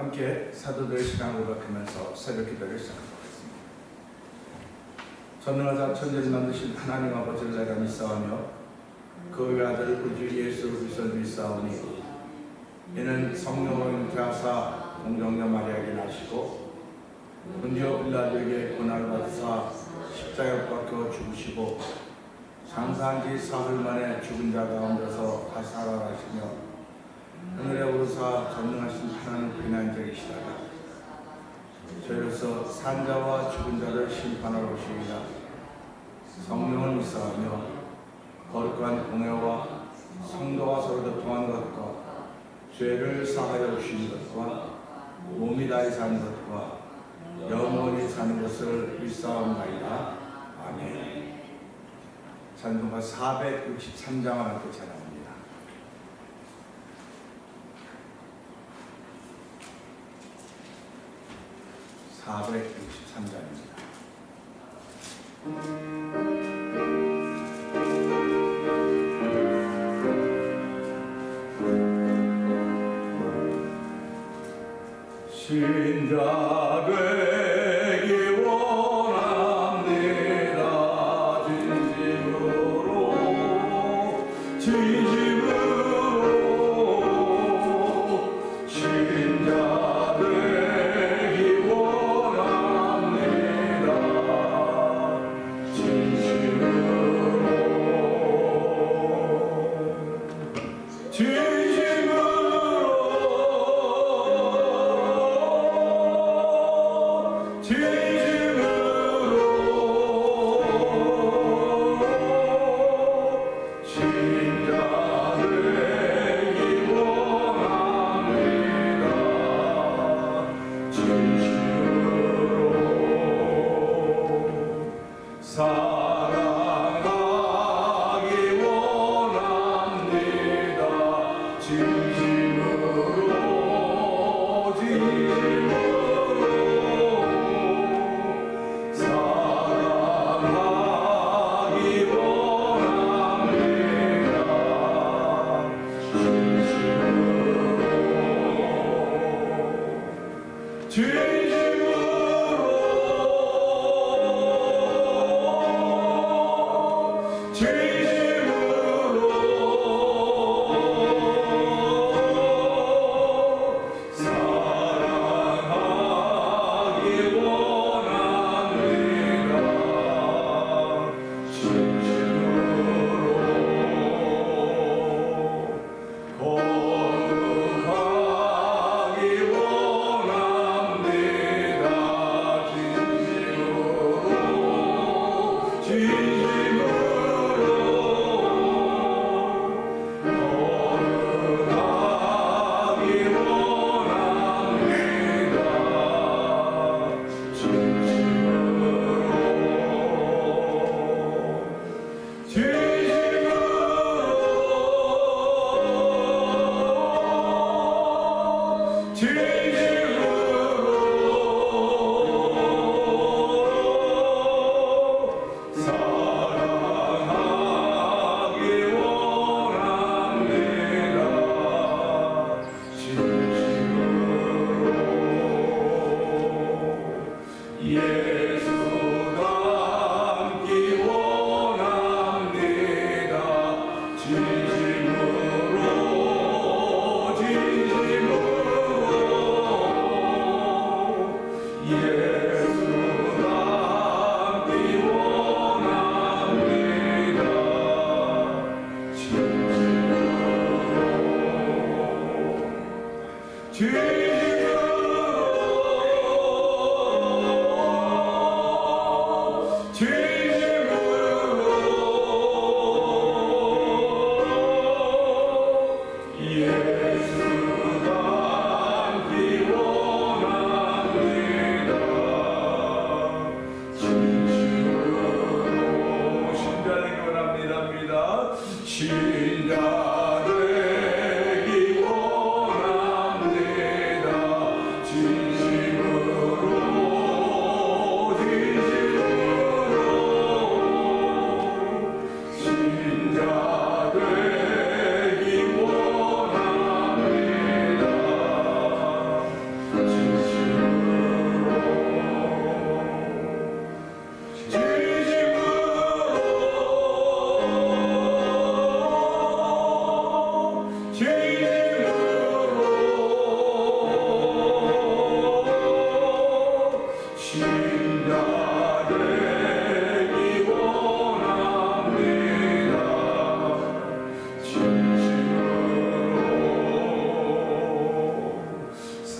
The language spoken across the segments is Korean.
함께 사도들의 신앙을 고백하면서 새벽 기도를 시작하겠습니다. 전능하사 천지를 만드신 하나님 아버지를 내가 믿사오며 그 외아들 우리 주 예수 그리스도를 믿사오니 이는 성령으로 잉태하사 동정녀 마리아에게 나시고 본디오 빌라도에게 고난을 받으사 십자가에 못 박혀 죽으시고 장사한 지 사흘 만에 죽은 자 가운데서 다시 살아나시며 하늘에 오르사 전능하신 하나님 비난적이시다가 저희로서 산자와 죽은 자를 심판하러 오시리라. 성령을 믿사오며 거룩한 공회와 성도와 서로 교통하는 것과 죄를 사하여 주시는 것과 몸이 다히 사는 것과 영원히 사는 것을 믿사옵나이다. 아멘. 찬송가 463장을 함께 찬양합니다. 신자 되기 원합니다. 진심으로 신자 되기 원합니다. 진심으로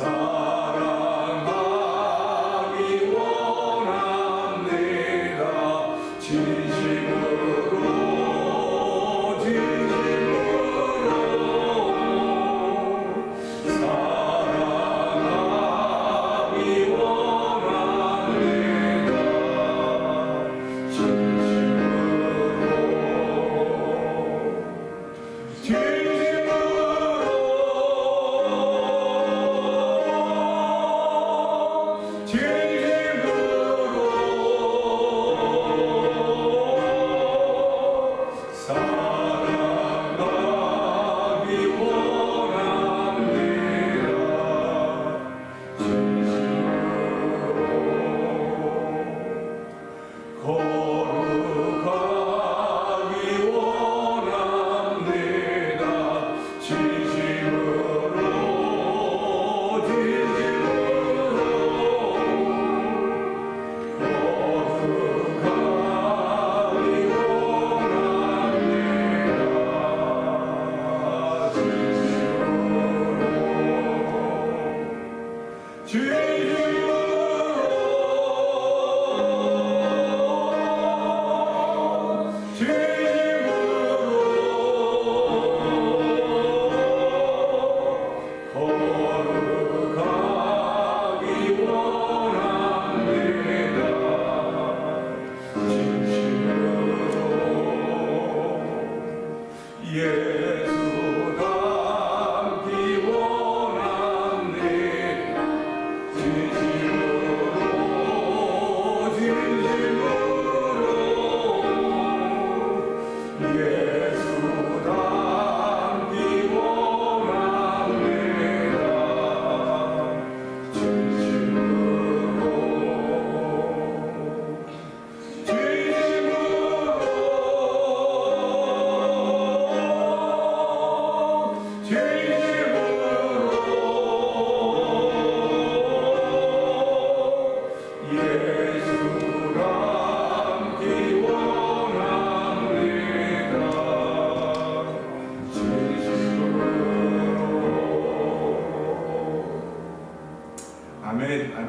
사랑하기 원합니다. 진심으로 사랑하기 원합니다.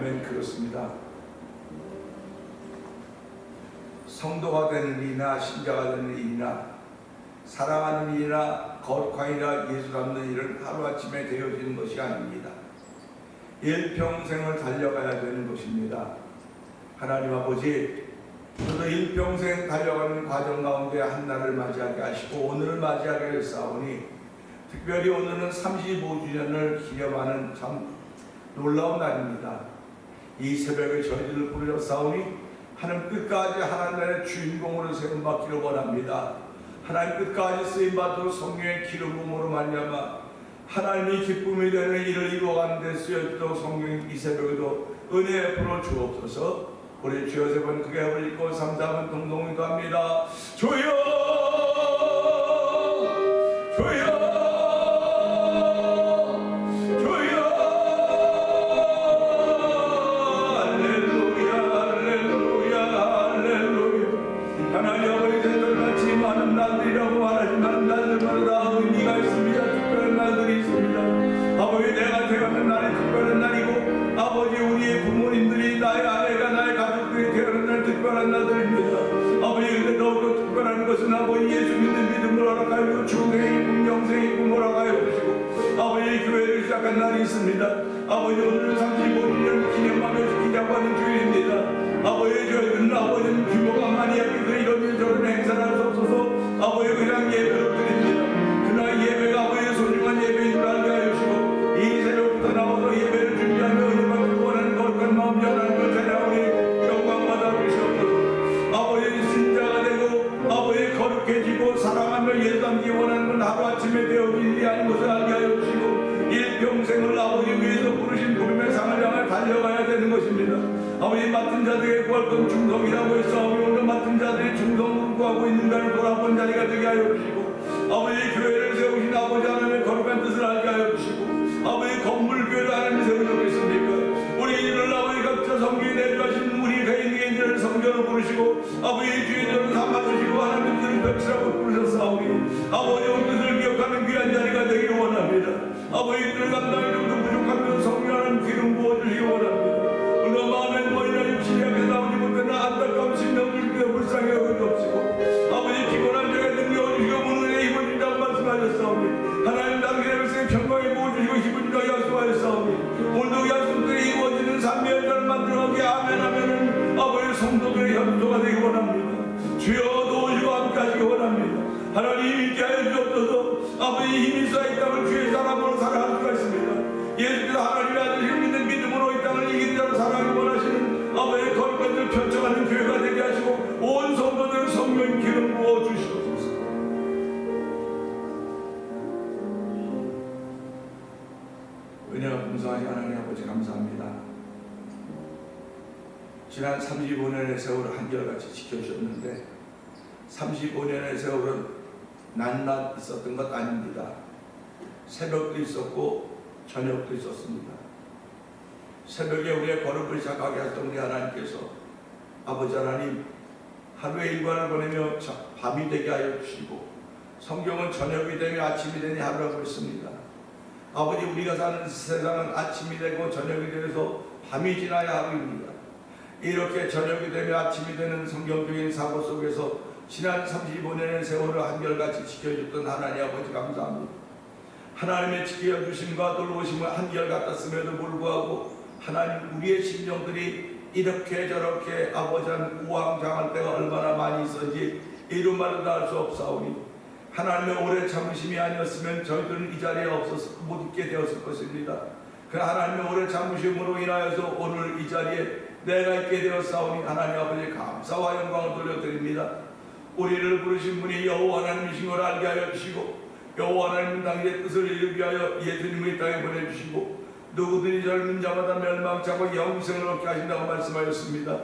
아멘. 그렇습니다. 성도가 되는 일이나 신자가 되는 일이나 사랑하는 일이나 거룩한 일이나 예수 닮는 일은 하루아침에 되어지는 것이 아닙니다. 일평생을 달려가야 되는 것입니다. 하나님 아버지, 저도 일평생 달려가는 과정 가운데 한 날을 맞이하게 하시고 오늘을 맞이하게 했사오니, 특별히 오늘은 35주년을 기념하는 참 놀라운 날입니다. 이 새벽에 저희들을 부르셨사오니 하나님 끝까지 하나님의 주인공으로 세움받기를 원합니다. 하나님 끝까지 쓰임받도록 성령의 기름 부음으로 말미암아 하나님이 기쁨이 되는 일을 이루어가는 데 쓰여지도록 성령 이 새벽에도 은혜 베풀어 주옵소서. 우리 주여 세 번 크게 불리고 삼삼은 동동히 갑니다. 주여 주여 아버지 예수 믿는 믿음을 허락하여 중생의 꿈 영생의 꿈을 허락하여 주시고 아버지 교회를 시작한 날이 있습니다. 아버지 오늘은 35주년 기념하며 지키자고 하는 주일입니다. 아버지 저희들은 아버지 규모가 많이 하기도 이런 저런 행사를 할 수 없어서 아버지 그냥 예배를 드립니다. 그날 예배가 아버지의 소중한 예배인 줄 알게 하여 주시고 이 새벽부터 나와서 예배를 준비하며 은혜만 원하는 거룩한 마음 전하는 걸 찬양하오니 영광 받아 주시옵소서. 아버지 신자가 되고 아버지 거룩해지고 사랑하며 예수 닮기 원하는 건 하루아침에 되어진 일이 아닌 것을 알게 하여 주시고 일평생을 아버지 위해서 부르신 부름의 상을 향해 달려가야 되는 것입니다. 아버지 맡은 자들에게 구할 건 충성이라고 해서 오늘 맡은 자들이 충성을 구하고 있는가를 돌아본 자리가 되게 하여 주시고 아버지 교회를 세우신 아버지 하나님의 거룩한 뜻을 알게 하여 주시고 아버지 건물교회를 하나님이 세우셨겠습니까? 우리 이를 아버지 각자 성경에 내주하신 우리 개인들을 성전으로 부르시고 아버지 주인들을 삼아주시고 하나님들을 벽시라고 부르셨사오니 아버지 온 뜻을 기억하는 귀한 자리가 되기를 원합니다. 아버지 이들을 감당하는 그 부족한 성령을 주여 도우시고 함께하시기 원합니다. 하나님 있게 하여 주옵소서. 아버지 힘이 있어 이 땅을 주의 사람으로 살아갈 수가 있습니다. 예수께서 하나님의 아들을 믿는 믿음으로 이 땅을 이기는 자로 살아가기 원하시는 아버지의 거룩함을 펼쳐가는 교회가 되게 하시고 온 성도들을 성령 기름 부어 주시옵소서. 은혜가 풍성하신 하나님 아버지 감사합니다. 지난 35년의 세월을 한결같이 지켜주셨는데 35년의 세월은 낮낮 있었던 것 아닙니다. 새벽도 있었고 저녁도 있었습니다. 새벽에 우리의 걸음을 시작하게 하셨던 우리 하나님께서 아버지 하나님 하루의 일과를 보내며 밤이 되게 하여 주시고 성경은 저녁이 되며 아침이 되니 하루라고 했습니다. 아버지 우리가 사는 세상은 아침이 되고 저녁이 되어서 밤이 지나야 하루입니다. 이렇게 저녁이 되며 아침이 되는 성경적인 사고 속에서 지난 35년의 세월을 한결같이 지켜줬던 하나님 아버지 감사합니다. 하나님의 지켜주심과 돌보심은 한결같았음에도 불구하고 하나님 우리의 심정들이 이렇게 저렇게 아버지는 우왕좌왕할 때가 얼마나 많이 있었는지 이루 말로 다 할 수 없사오니 하나님의 오래 참으심이 아니었으면 저희들은 이 자리에 못 있게 되었을 것입니다. 그 하나님의 오래 참으심으로 인하여서 오늘 이 자리에 내가 있게 되었사오니 하나님 아버지 감사와 영광을 돌려드립니다. 우리를 부르신 분이 여호와 하나님이신 걸 알게 하여 주시고 여호와 하나님 당의 뜻을 이루기 위하여 예수님을 이 땅에 보내주시고 누구든지 젊은 자마다 멸망치 않고 영생을 얻게 하신다고 말씀하셨습니다.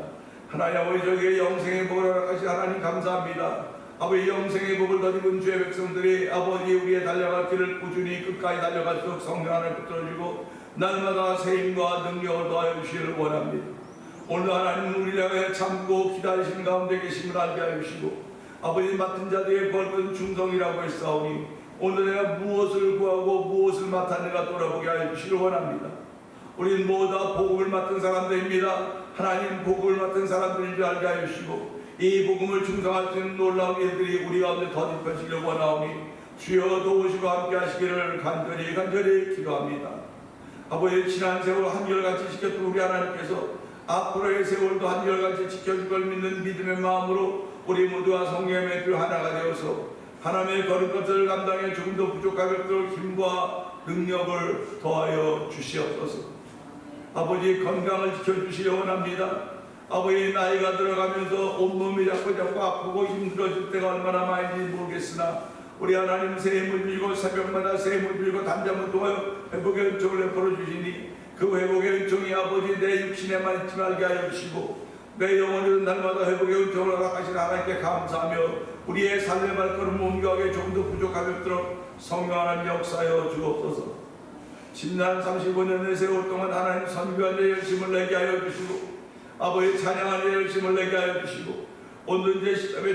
하나님 아버지 저에게 영생의 복을 허락하신 하나님 감사합니다. 아버지 영생의 복을 가지고 주의 백성들이 아버지 우리의 달려갈 길을 꾸준히 끝까지 달려갈수록 성령 하나님 붙들어주고 날마다 세임과 능력을 더하여 주시기를 원합니다. 오늘 하나님 우리를 향해 참고 기다리시는 가운데 계심을 알게 하여 주시고 아버지 맡은 자들의 벌은 충성이라고 했사오니 오늘 내가 무엇을 구하고 무엇을 맡았는가 돌아보게 하여 주시기를 원합니다. 우리는 모두 다 복음을 맡은 사람들입니다. 하나님 복음을 맡은 사람들인 줄 알게 하여 주시고 이 복음을 충성할 수 있는 놀라운 일들이 우리 가운데 더 펼치기를 원하오니 주여 도우시고 함께 하시기를 간절히 기도합니다. 아버지 지난 세월 한결같이 지켰던 우리 하나님께서 앞으로의 세월도 한결같이 지켜줄 걸 믿는 믿음의 마음으로 우리 모두가 성령의 주 하나가 되어서 하나님의 거룩것을 감당해 조금도 부족하게 없도록 힘과 능력을 더하여 주시옵소서. 아버지 건강을 지켜주시려 원합니다. 아버지 나이가 들어가면서 온몸이 자꾸 아프고 힘들어질 때가 얼마나 많은지 모르겠으나 우리 하나님 새 힘을 빌고 새벽마다 새 힘을 빌고 단잠을 통하여 회복의 은총을 베풀어 주시니 그 회복의 은총이 아버지 내 육신에만 있지 말게 하여 주시고 내 영혼을 날마다 회복의 은총을 허락하신 하나님께 감사하며 우리의 삶의 발걸음 옮겨가게 조금도 부족함이 없도록 성령 하나님 역사하여 주옵소서. 지난 35년의 세월 동안 하나님 선교하는 열심을 내게 하여 주시고 아버지 찬양하는 열심을 내게 하여 주시고 오늘 이제 시점에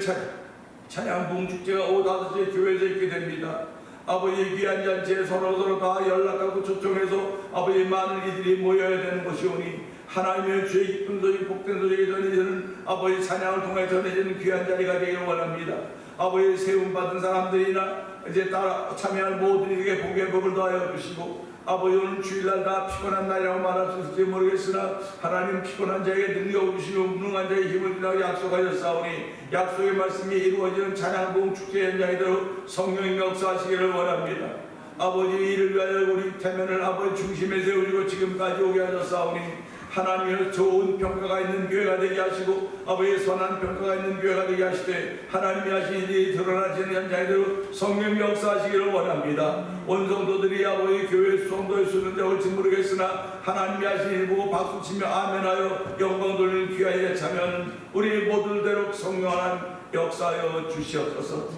찬양 부흥축제가 오후 5시에 교회에서 있게 됩니다. 아버지 귀한 잔치에 서로 다 연락하고 초청해서 아버지 많은 이들이 모여야 되는 것이오니 하나님의 주의 기쁜 소식 복된 소식이 전해지는 아버지 찬양을 통해 전해지는 귀한 자리가 되기를 원합니다. 아버지 세움받은 사람들이나 이제 따라 참여할 모든 이에게 복의 복을 더하여 주시고 아버지 오늘 주일날 다 피곤한 날이라고 말할 수 있을지 모르겠으나 하나님 피곤한 자에게 능력을 주시고 무능한 자에게 힘을 주라고 약속하셨사오니 약속의 말씀이 이루어지는 찬양부흥 축제 현장이 되도록 성령의 역사하시기를 원합니다. 아버지 이를 위하여 우리 태면을 아버지 중심에 세우시고 지금까지 오게 하셨사오니 하나님의 좋은 평가가 있는 교회가 되게 하시고 아버지의 선한 평가가 있는 교회가 되게 하시되 하나님이 하신 일이 드러나지는 현장에도 성령 역사하시기를 원합니다. 온 성도들이 아버지 교회 성도의 수는 적을지 모르겠으나 하나님이 하신 일 보고 박수치며 아멘하여 영광 돌리는 귀하에 참여하는 우리 모두대로 성령 하나님 역사하여 주시옵소서.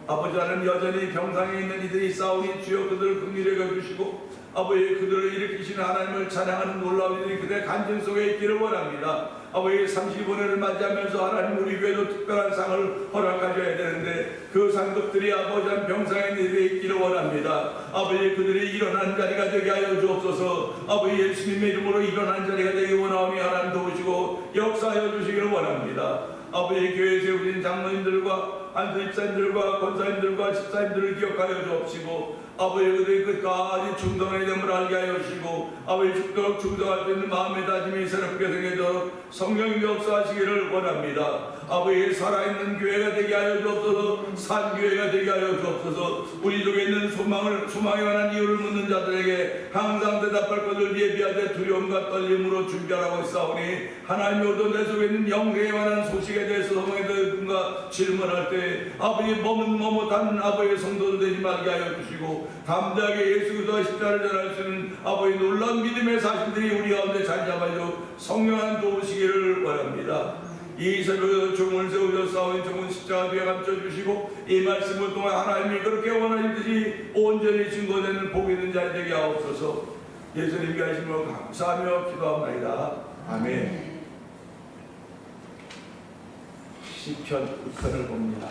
아버지 하나님 여전히 병상에 있는 이들이 싸우니 주여 그들을 긍휼히 여겨주시고 아버지 그들을 일으키시는 하나님을 찬양하는 놀라운 일이 그들의 간증 속에 있기를 원합니다. 아버지 35년을 맞이하면서 하나님 우리 교회도 특별한 상을 허락하셔야 되는데 그 상급들이 아버지 한 병상에 있는 이들이 있기를 원합니다. 아버지 그들이 일어나는 자리가 되게 하여 주옵소서. 아버지 예수님의 이름으로 일어나는 자리가 되기 원하오니 하나님 도우시고 역사하여 주시기를 원합니다. 아버지 교회에 세우신 장로님들과 안수집사님들과 권사님들과 집사님들을 기억하여 주옵시고 아버지 그들의 끝까지 충성하게 됨을 알게 하여 주시고 아버지 죽도록 충성할 수 있는 마음의 다짐이 새롭게 생기도록 성령이 역사하시기를 원합니다. 아버지 살아있는 교회가 되게 하여 주옵소서. 산교회가 되게 하여 주옵소서. 우리 속에 있는 소망에 관한 이유를 묻는 자들에게 항상 대답할 것을 예비하되 두려움과 떨림으로 준비하라고 했사오니 하나님이 오도 내 속에 있는 영생에 관한 소식에 대해서 소망에 대해 누군가 질문할 때 아버지 머뭇머뭇한 아버지의 성도들 되지 말게 하여 주시고 담대하게 예수 그리스도의 십자가를 전할 수 있는 아버지 놀라운 믿음의 사실들이 우리 가운데 자리 잡아줘 성령한 도우시기를 원합니다. 이 새벽에도 종을 세우셔 싸우는 종은 십자가 뒤에 감춰주시고 이 말씀을 통해 하나님이 그렇게 원하시듯이 온전히 증거되는 복 있는 자리 되게 하옵소서. 예수님께 하심을 감사하며 기도합니다. 아멘. 시편 9편을 봅니다.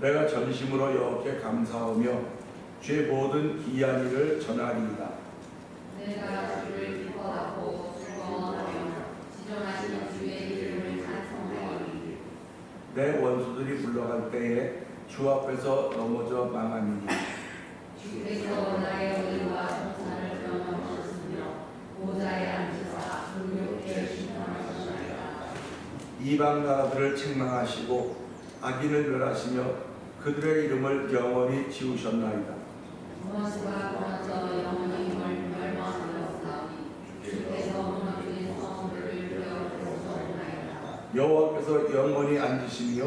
내가 전심으로 여호와께 감사하며 주의 모든 기이한 일을 전하리이다. 내가 주를 기뻐하고 즐거워하며 지존하신 주의 이름을 찬송하리니 내 원수들이 물러갈 때에 주 앞에서 넘어져 망하니니 주께서 나의 의와 정산을 변함하셨으며 보좌에 앉으사 존귀롭게 심판하셨나이다. 이방 나라들을 책망하시고 악인을 멸하시며 그들의 이름을 영원히 지우셨나이다. 원수가 끊어져 영원히 멸망하였사오니 주께서 무너진 성들을 되어주셨나이다. 여호와께서 영원히 앉으시며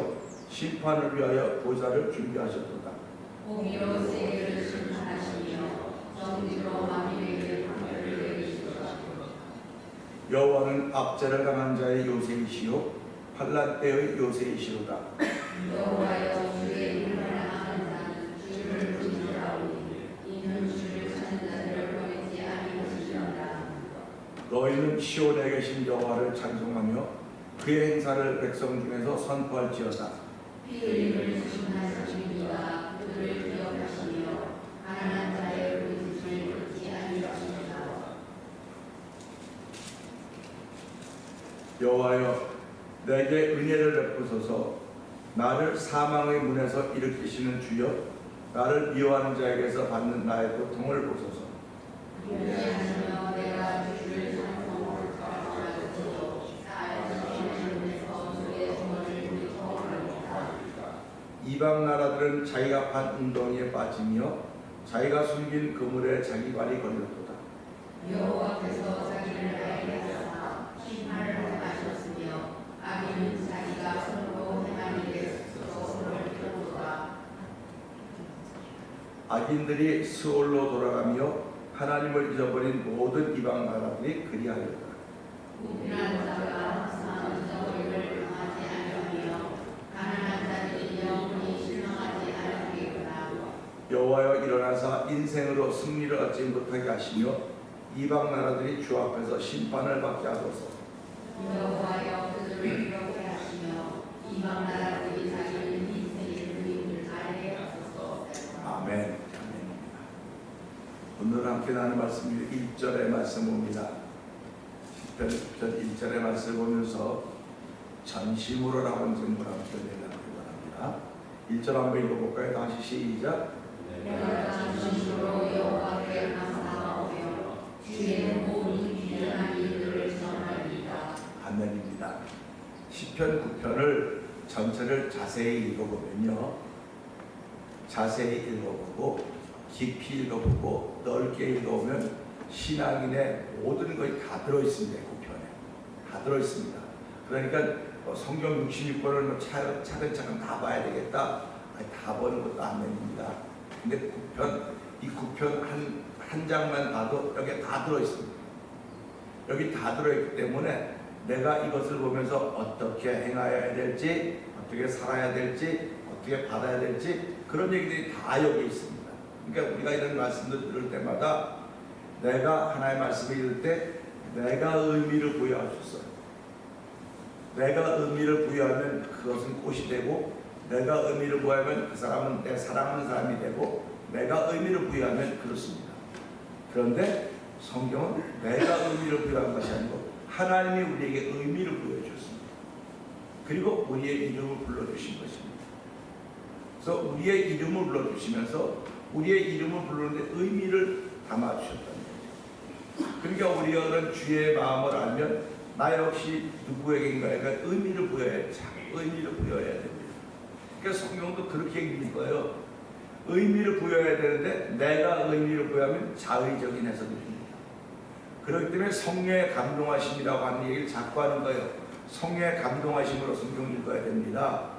심판을 위하여 보좌를 준비하셨도다. 공의로 세계를 심판하시며 정직으로 만민에게 판결을 내리시도다. 여호와는 압제를 당한 자의 요새이시요 환난 때의 요새이시로다. 여호와여 주의 이름을 아는 자는 주를 부르시라오니 이는 주를 찾는 자들을 버리지 아니하시리라. 너희는 시온에 계신 여호와를 찬송하며 그의 행사를 백성 중에서 선포할지어다. 피 흘림을 심판하시니가 그들을 기억하시며 가난한 자의 부르심을 듣지 아니하시리라. 여호와여 내게 은혜를 베푸소서. 나를 사망의 문에서 일으키시는 주여 나를 미워하는 자에게서 받는 나의 고통을 보소서. 위하시며 내가 주를 찬송하였고 나의 문에서 주의 주머니를 물어버립니다. 이방 나라들은 자기가 판 웅덩이에 빠지며 자기가 숨긴 그물에 자기 발이 걸렸도다. 여호와께서 자기를 알게 하사 심판을 행하셨으며 악인은 자기가 손으로 행한 일에 스스로를 피우도다. 악인들이 스올로 돌아가며 하나님을 잊어버린 모든 이방 나라들이 그리하였다. 우둔한 자가 항상 잊어버림을 당하지 아니하며 가난한 자들이 영원히 실망하지 아니하리로다. 여호와여 일어나사 인생으로 승리를 얻지 못하게 하시며 이방 나라들이 주 앞에서 심판을 받게 하소서. 여호와여 그들을 이렇게 하시며 이방 나라들이 자기는 인생의 주인을 알게 하소서. 아멘. 아멘입니다. 오늘 함께 나눈 말씀이 1절의 말씀입니다. 10편 1절의 말씀을 보면서 전심으로라고 하는 제목을 함께 내려가기 바랍니다. 1절 한번 읽어볼까요? 다시 시작. 내가 진심으로 여호와께 감사하오며 주의 모든 귀한 일들을 전하리이다. 아멘입니다. 10편 9편을 전체를 자세히 읽어보면요, 자세히 읽어보고 깊이 읽어보고 넓게 읽어보면 신앙인의 모든 것이 다 들어있습니다. 9편에 다 들어있습니다. 그러니까 성경 66권을 차근차근 다 봐야 되겠다, 다 보는 것도 아멘입니다. 근데 9편, 이 9편 한 장만 봐도 여기에 다 들어있습니다. 여기 다 들어있기 때문에 내가 이것을 보면서 어떻게 행하여야 될지, 어떻게 살아야 될지, 어떻게 받아야 될지, 그런 얘기들이 다 여기 있습니다. 그러니까 우리가 이런 말씀을 들을 때마다 내가 하나의 말씀을 읽을 때 내가 의미를 부여할 수 있어요. 내가 의미를 부여하면 그것은 꽃이 되고, 내가 의미를 부여하면 그 사람은 내 사랑하는 사람이 되고, 내가 의미를 부여하면 그렇습니다. 그런데 성경은 내가 의미를 부여한 것이 아니고 하나님이 우리에게 의미를 부여해 주셨습니다. 그리고 우리의 이름을 불러주신 것입니다. 그래서 우리의 이름을 불러주시면서 우리의 이름을 부르는데 의미를 담아주셨다는 거죠. 그러니까 우리가 주의 마음을 알면 나 역시 누구에게인가에 의미를 부여해야 됩니다. 그러니까 성경도 그렇게 읽는 거예요. 의미를 부여해야 되는데 내가 의미를 부여하면 자의적인 해석이 됩니다. 그렇기 때문에 성령의 감동하심이라고 하는 얘기를 자꾸 하는 거예요. 성령의 감동하심으로 성경을 읽어야 됩니다.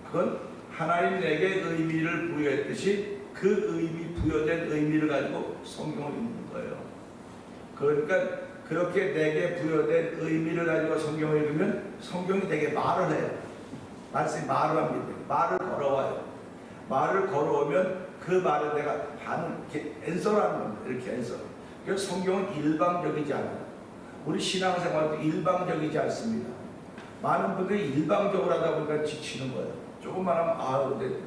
그건 하나님 내게 의미를 부여했듯이 그 의미, 부여된 의미를 가지고 성경을 읽는 거예요. 그러니까 그렇게 내게 부여된 의미를 가지고 성경을 읽으면 성경이 내게 말을 해요. 말씀이 말을 합니다. 말을 걸어와요. 말을 걸어오면 그 말을 내가 이렇게 앤서라는 겁니다. 이렇게 앤서. 그래서 성경은 일방적이지 않아요. 우리 신앙생활도 일방적이지 않습니다. 많은 분들이 일방적으로 하다 보니까 지치는 거예요. 조금만 하면 근데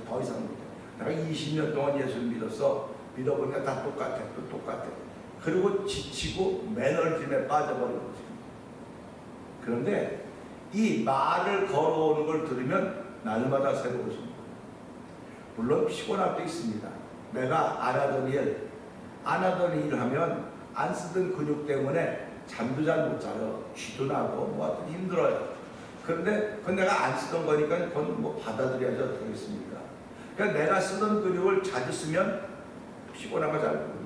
더 이상 못해. 내가 20년 동안 예수를 믿었어. 믿어보니까 다 똑같아. 또 똑같아. 그리고 지치고 매너리즘에 빠져버리는 거죠. 그런데 이 말을 걸어오는 걸 들으면 날마다 새로워집니다. 물론 피곤할 때 있습니다. 내가 안 하던 일을 하면 안 쓰던 근육 때문에 잠도 잘 못 자요. 쥐도 나고 뭐 하여튼 힘들어요. 그런데 그건 내가 안 쓰던 거니까 그건 뭐 받아들여야지 어떻겠습니까? 그러니까 내가 쓰던 근육을 자주 쓰면 피곤한 거 잘 모릅니다.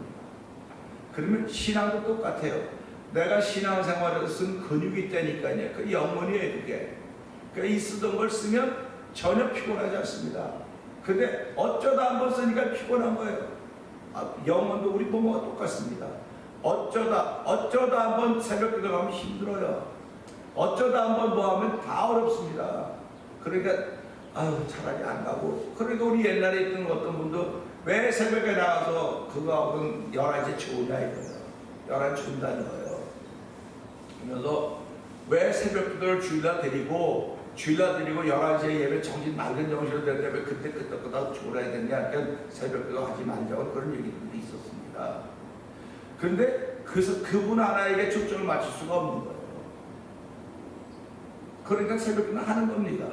그러면 신앙도 똑같아요. 내가 신앙생활에서 쓴 근육이 있다니까요. 그 영혼이에요, 그게. 그러니까 이 쓰던 걸 쓰면 전혀 피곤하지 않습니다. 근데 어쩌다 한번 쓰니까 피곤한 거예요. 영혼도 우리 몸과 똑같습니다. 어쩌다 한번 새벽 기도 가면 힘들어요. 어쩌다 한번 뭐 하면 다 어렵습니다. 그러니까 차라리 안 가고. 그러니까 우리 옛날에 있던 어떤 분도 왜 새벽에 나가서 그거하고는 11시에 좋으냐 이거예요. 11시 준다는 거예요. 그러면서 왜 새벽 기도를 주일날 드리고 11시에 예배 정신 맑은 정신으로 되는데 왜 그때 졸아야 되냐. 그러니까 새벽 기도 하지 말자고 그런 얘기들도 있었습니다. 그런데 그분 하나에게 초점을 맞출 수가 없는 거예요. 그러니까 새벽 기도는 하는 겁니다.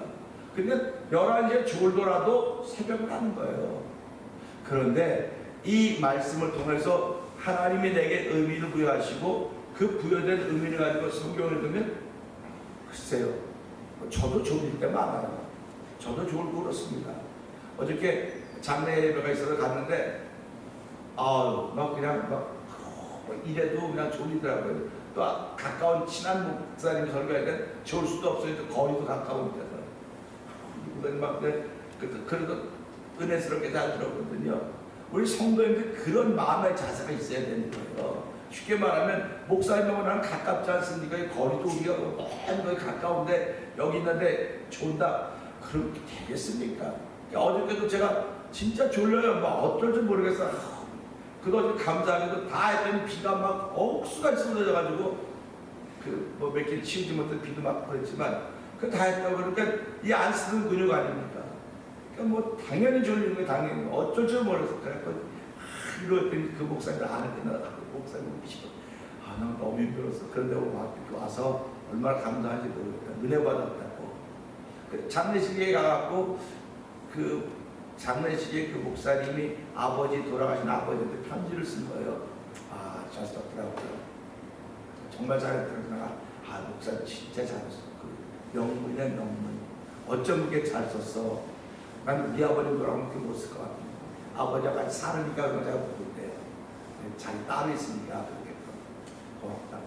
근데 11시에 졸더라도 새벽을 하는 거예요. 그런데 이 말씀을 통해서 하나님이 내게 의미를 부여하시고 그 부여된 의미를 가지고 성경을 읽으면 글쎄요. 저도 졸릴 때 많아요. 저도 졸고 그렇습니다. 어저께 장례 예배가 있어서 갔는데 이래도 그냥 졸리더라고요. 또 가까운 친한 목사님이 설교할 때 졸 수도 없어요. 거리도 가까운 데서. 그래도 은혜스럽게 잘 들었거든요. 우리 성도님들 그런 마음의 자세가 있어야 되는 거예요. 쉽게 말하면 목사님하고 나는 가깝지 않습니까? 거리도 우리가 너무 가까운데 여기 있는데 존다. 그렇게 되겠습니까? 어저께도 제가 진짜 졸려요. 어쩔 줄 모르겠어요. 그거 감사하게도 다 했더니 비가 막 억수가 쏟아져가지고 몇 개 치우지 못해 비도 막 그랬지만 다 했다고. 그러니까 이 안 쓰는 근육 아닙니까? 그러니까 당연히 졸리는 거예요. 당연히 어쩔 줄 모르겠어요. 이랬더니 그 목사님을 안 했더니 목사님 미치고 난 너무 힘들었어. 그런데 와서 얼마나 감사한지 모르겠다. 은혜 받았다고. 장례식에 가갖고 장례식에 그 목사님이 돌아가신 아버지한테 편지를 쓴 거예요. 잘 썼더라고요. 정말 잘했더라고요. 목사님 진짜 잘했어. 명문이네, 명문. 어쩜 그렇게 잘 썼어. 난 우리 아버님 돌아가면 그렇게 못 쓸 것 같아. 아버지가 같이 살으니까 그런 거 제가 모르는데 자기 딸이 있으니까 그렇게 고맙다고.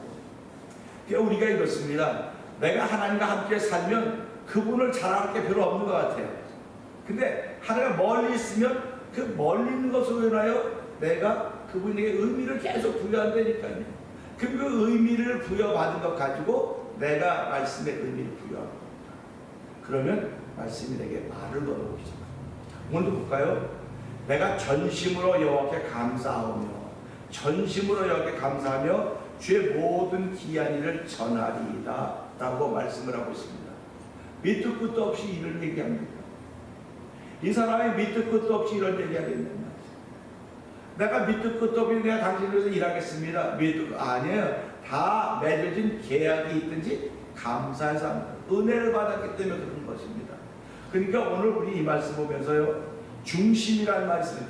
그러니까 우리가 이렇습니다. 내가 하나님과 함께 살면 그분을 잘할 게 별로 없는 것 같아요. 근데 하나님과 멀리 있으면 그 멀리 있는 것으로 인하여 내가 그분에게 의미를 계속 부여한다니까요. 그 의미를 부여받은 것 가지고 내가 말씀의 의미를 부여하는 겁니다. 그러면 말씀이 내게 말을 걸어오죠. 오늘도 볼까요? 내가 전심으로 여호와께 감사하며 주의 모든 기이한 일을 전하리이다 라고 말씀을 하고 있습니다. 밑도 끝도 없이 이런 얘기합니다. 이 사람이 밑도 끝도 없이 이런 얘기하겠느냐. 내가 밑도 끝도 없이 내가 당신을 위해서 일하겠습니다. 아니에요. 다 맺어진 계약이 있든지 감사해서 합니다. 은혜를 받았기 때문에 그런 것입니다. 그러니까 오늘 우리 이 말씀 보면서요, 중심이라는 말이 있어요.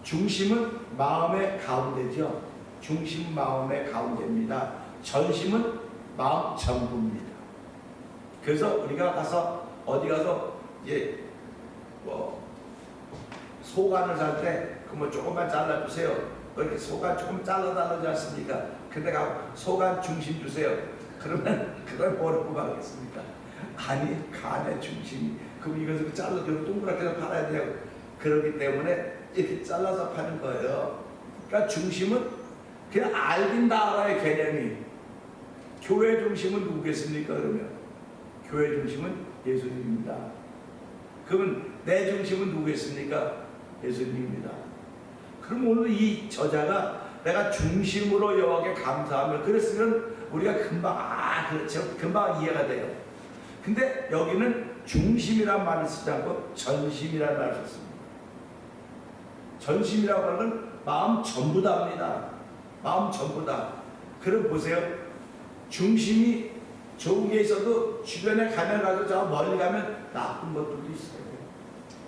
중심은 마음의 가운데죠. 중심 마음의 가운데입니다. 전심은 마음 전부입니다. 그래서 우리가 가서 어디 가서 이제 소간을 살 때 그 조금만 잘라주세요. 이렇게 소간 조금 잘라달라지 않습니까? 근데 소간 중심 주세요. 그러면 그걸 뭐라고 말하겠습니까? 아니, 간의 중심이 그럼 이것을 잘라주고 동그랗게 팔아야 돼요. 그렇기 때문에 이렇게 잘라서 파는 거예요. 그러니까 중심은 그냥 알긴 다 알아요. 개념이. 교회 중심은 누구겠습니까? 그러면 교회 중심은 예수님입니다. 그러면 내 중심은 누구겠습니까? 예수님입니다. 그럼 오늘 이 저자가 내가 중심으로 여호와께 감사하며 그랬으면 우리가 금방 그렇죠. 금방 이해가 돼요. 근데 여기는 중심이란 말을 쓰지 않고 전심이라는 말을 썼습니다. 전심이라고 하는 건 마음 전부다입니다. 마음 전부다. 그럼 보세요. 중심이 좋은 게 있어도 주변에 가면 가서 저 멀리 가면 나쁜 것들도 있어요.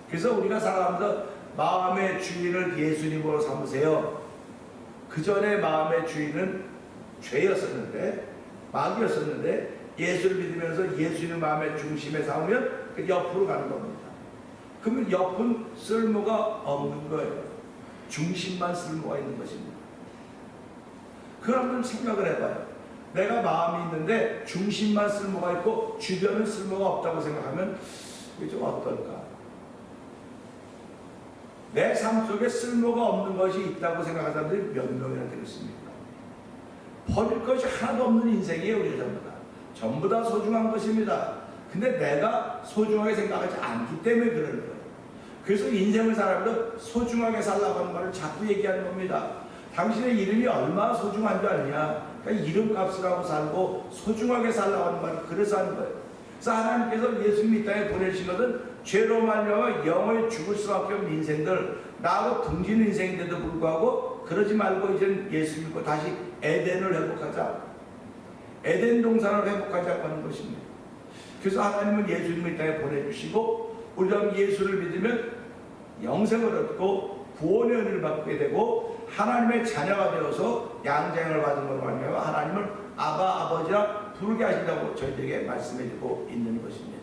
그래서 우리가 살아가면서 마음의 주인을 예수님으로 삼으세요. 그 전에 마음의 주인은 죄였었는데, 마귀였었는데 예수를 믿으면서 예수님 마음의 중심에 삼으면 그 옆으로 가는 겁니다. 그러면 옆은 쓸모가 없는 거예요. 중심만 쓸모가 있는 것입니다. 그걸 한번 생각을 해봐요. 내가 마음이 있는데 중심만 쓸모가 있고 주변은 쓸모가 없다고 생각하면 이게 좀 어떨까? 내 삶 속에 쓸모가 없는 것이 있다고 생각하는 사람들이 몇 명이나 되겠습니까? 버릴 것이 하나도 없는 인생이에요. 우리가 전부 다 소중한 것입니다. 근데 내가 소중하게 생각하지 않기 때문에 그러는 거예요. 그래서 인생을 살아가면서 소중하게 살라고 하는 말을 자꾸 얘기하는 겁니다. 당신의 이름이 얼마나 소중한 줄 아느냐? 그러니까 이름값을 하고 살고 소중하게 살라고 하는 말을 그래서 하는 거예요. 그래서 하나님께서 예수님 이 땅에 보내신 것은 죄로 말미암아 영원히 죽을 수밖에 없는 인생들, 나하고 등지는 인생인데도 불구하고 그러지 말고 이제 예수 믿고 다시 에덴을 회복하자, 에덴 동산을 회복하자고 하는 것입니다. 그래서 하나님은 예수님을 이 땅에 보내주시고 우리가 예수를 믿으면 영생을 얻고 구원의 은혜를 받게 되고 하나님의 자녀가 되어서 양자형을 받은 것으로 말미암아 하나님을 아버지라 부르게 하신다고 저희들에게 말씀해주고 있는 것입니다.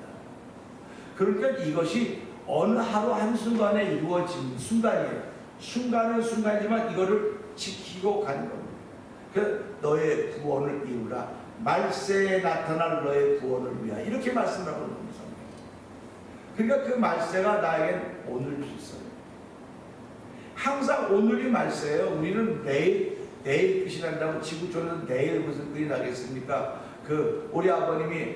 그러니까 이것이 어느 하루 한순간에 이루어진 순간이에요. 순간은 순간이지만 이거를 지키고 가는 겁니다. 그 너의 구원을 이루라, 말세에 나타날 너의 구원을 위하여, 이렇게 말씀을 하고 있는 겁니다. 그러니까 그 말세가 나에겐 오늘 있어요. 항상 오늘이 말세예요. 우리는 내일 끝이 난다고 지구촌에서 내일 무슨 끝이 나겠습니까? 우리 아버님이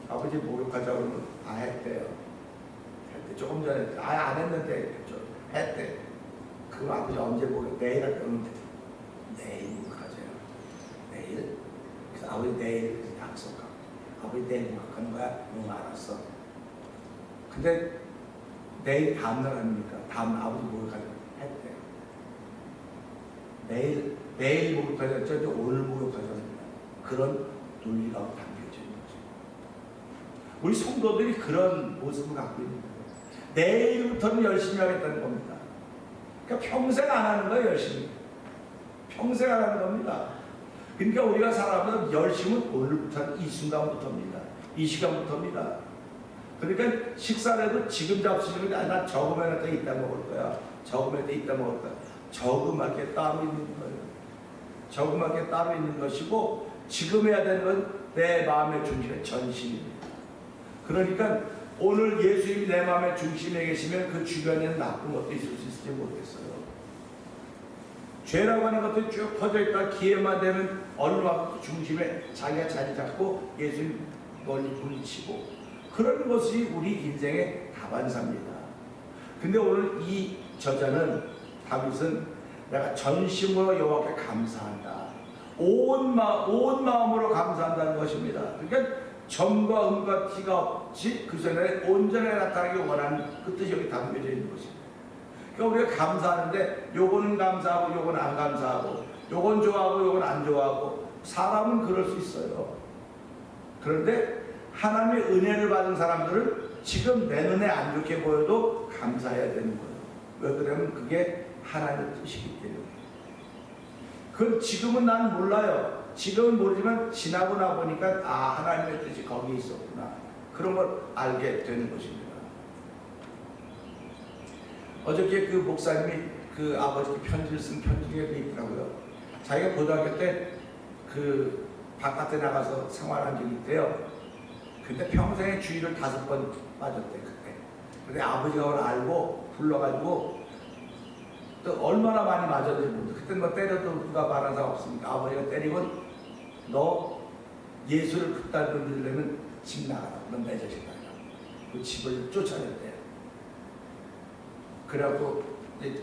아버지 목욕하자고 그러면 했대요. 했대. 조금 전에 안 했는데 했대. 그 아버지 언제 목욕? 내일 할 거면 내일 목욕하자요. 내일. 그래서 아버지 내일 약속하고 아버지 내일 목욕하는 거야? 응, 알았어. 근데 내일 다음날 아닙니까? 다음날 아버지 목욕하자고 했대요. 내일 목욕하자고 오늘 목욕하자고 그런 논리가 담겨져 있는 거죠. 우리 성도들이 그런 모습을 갖고 있는 거예요. 내일부터는 열심히 하겠다는 겁니다. 그러니까 평생 안 하는 거예요. 열심히. 평생 안 하는 겁니다. 그러니까 우리가 살아가면서 열심은 오늘부터, 이 순간부터입니다. 이 시간부터입니다. 그러니까 식사를 해도 지금 잡수시는 게 아니라 저금할 때 이따 먹을 거야. 저금할 때 이따 먹을 거야. 저금할 게 따로 있는 거예요. 저금할 게 따로 있는 것이고 지금 해야 되는 건 내 마음의 중심의 전심입니다. 그러니까 오늘 예수님이 내 마음의 중심에 계시면 그 주변에는 나쁜 것도 있을 수 있을지 모르겠어요. 죄라고 하는 것도 쭉 퍼져 있다 기회만 되면 어느 와서 중심에 자기가 자리 잡고 예수님 멀리 물리치고, 그런 것이 우리 인생의 다반사입니다. 근데 오늘 이 저자는 다윗은 내가 전심으로 여호와께 감사한다, 온 마음으로 감사한다는 것입니다. 그러니까 점과 음과 티가 없이 그 전에 온전히 나타나기 원하는 그 뜻이 여기 담겨져 있는 것입니다. 그러니까 우리가 감사하는데 요거는 감사하고 요건 안 감사하고 요건 좋아하고 요건 안 좋아하고 사람은 그럴 수 있어요. 그런데 하나님의 은혜를 받은 사람들은 지금 내 눈에 안 좋게 보여도 감사해야 되는 거예요. 왜 그러면 그게 하나님의 뜻이기 때문에. 그건 지금은 난 몰라요. 지금은 모르지만 지나고 나 보니까 하나님의 뜻이 거기에 있었구나. 그런 걸 알게 되는 것입니다. 어저께 그 목사님이 그 아버지께 편지를 쓴 편지가 있더라고요. 자기가 고등학교 때 그 바깥에 나가서 생활한 적이 있대요. 근데 평생에 주의를 5번 맞았대 그때. 근데 아버지가 그걸 알고 불러가지고 또 얼마나 많이 맞았는지 모르겠어요. 그때 뭐 때려도 누가 말한 사람 없습니까? 아버지가 때리면 너 예수를 그딴 걸 믿으려면 집 나가라. 넌 내 자식이다. 그 집을 쫓아냈대요. 그래갖고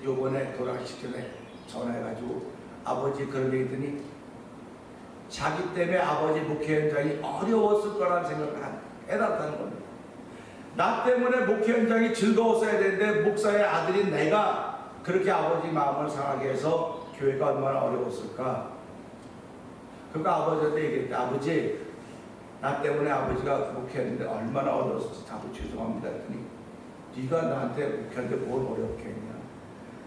요번에 돌아가시기 전에 전화해가지고 아버지 그런 얘기 했더니 자기 때문에 아버지 목회 현장이 어려웠을 거라는 생각을 해놨다는 겁니다. 나 때문에 목회 현장이 즐거웠어야 되는데 목사의 아들인 내가 그렇게 아버지 마음을 상하게 해서 교회가 얼마나 어려웠을까. 그러니까 아버지한테 얘기했대. 아버지 나 때문에 아버지가 목회했는데 얼마나 어려웠을지 아버지 죄송합니다 했더니 네가 나한테 목회하는데 뭘 어렵게 했냐.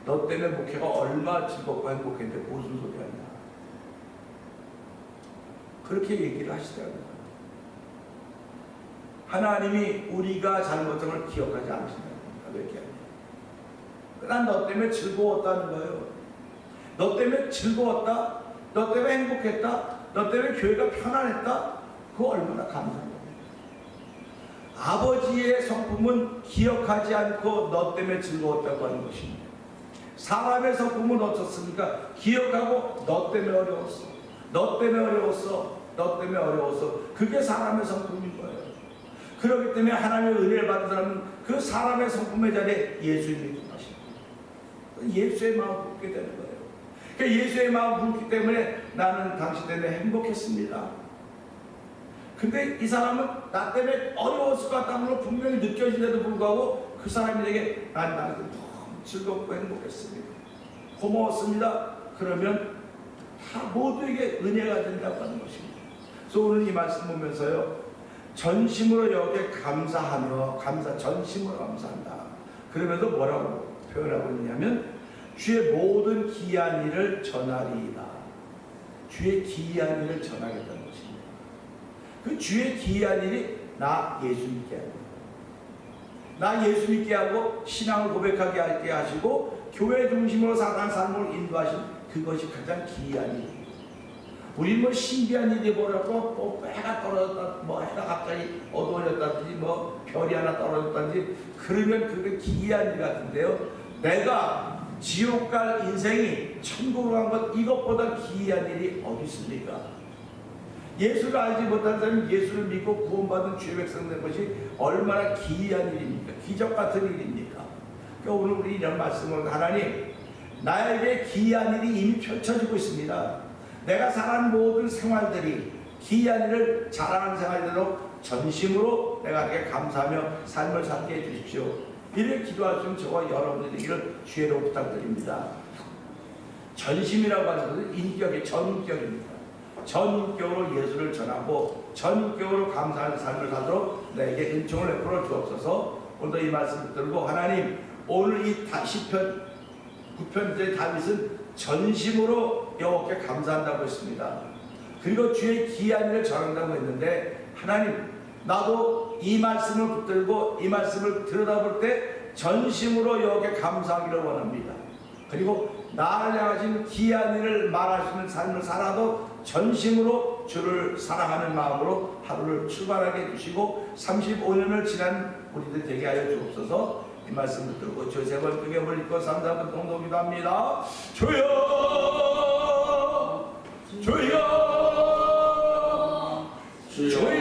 너 때문에 목회가 얼마나 즐겁고 행복했는데 무슨 소리 하냐. 그렇게 얘기를 하시더라고요. 하나님이 우리가 잘못한 걸 기억하지 않으신다는 겁니다. 왜 이렇게 하냐. 난 너 때문에 즐거웠다는 거예요. 너 때문에 즐거웠다. 너 때문에 행복했다. 너 때문에 교회가 편안했다. 그거 얼마나 감사한 겁니다. 아버지의 성품은 기억하지 않고 너 때문에 즐거웠다고 하는 것입니다. 사람의 성품은 어떻습니까? 기억하고 너 때문에 어려웠어. 너 때문에 어려웠어. 너 때문에 어려웠어. 그게 사람의 성품인 거예요. 그렇기 때문에 하나님의 은혜를 받은 사람은 그 사람의 성품의 자리에 예수님이 임하십니다. 예수의 마음을 품게 되는 거예요. 그러니까 예수의 마음을 품기 때문에 나는 당신 때문에 행복했습니다. 근데 이 사람은 나 때문에 어려웠을 것 같다는 걸 분명히 느껴지는데도 불구하고 그 사람에게 난 나한테 너무 즐겁고 행복했습니다. 고마웠습니다. 그러면 다 모두에게 은혜가 된다고 하는 것입니다. 그래서 오늘 이 말씀 보면서요. 전심으로 여기에 감사하며 전심으로 감사한다. 그러면서 뭐라고 표현하고 있냐면 주의 모든 기이한 일을 전하리이다. 주의 기이한 일을 전하겠다는 것입니다. 그 주의 기이한 일이 나 예수 믿게 하는 거예요. 나 예수 믿게 하고 신앙을 고백하게 하시고 교회 중심으로 사는 삶을 인도하신 그것이 가장 기이한 일이에요. 우리는 뭐 신비한 일이 뭐라고 뭐 해가 떨어졌다, 뭐 해가 갑자기 어두워졌다든지 뭐 별이 하나 떨어졌다든지 그러면 그게 기이한 일 같은데요. 내가 지옥 갈 인생이 천국으로 간 것 이것보다 기이한 일이 어디 있습니까? 예수를 알지 못한 사람이 예수를 믿고 구원받은 주의 백성 된 것이 얼마나 기이한 일입니까? 기적 같은 일입니까? 그러니까 오늘 우리 이런 말씀을 하나님 나에게 기이한 일이 이미 펼쳐지고 있습니다. 내가 살아가는 모든 생활들이 기이한 일을 잘하는 생활대로 전심으로 내가 그렇게 감사하며 삶을 살게 해주십시오. 이렇게 기도할 수 있는 저와 여러분들에게를 주의로 부탁드립니다. 전심이라고 하는 것은 인격의 전격입니다. 전격으로 예수를 전하고 전격으로 감사하는 삶을 살도록 나에게 은총을 베풀어 주옵소서. 오늘도 이 말씀을 들고 하나님 오늘 이 시편 9편째 다윗은 전심으로 여호와께 감사한다고 했습니다. 그리고 주의 기이한 일을 전한다고 했는데 하나님 나도 이 말씀을 붙들고 이 말씀을 들여다볼 때 전심으로 여호와께 감사하기를 원합니다. 그리고 나를 향하신 기이한 일을 말할 수 있는 삶을 살아도 전심으로 주를 사랑하는 마음으로 하루를 출발하게 해주시고 35년을 지난 우리들 되게 하여 주옵소서. 이 말씀을 들고 주 세 번 크게 올리고 3, 4번 동동기도 합니다. 주여 주여 주여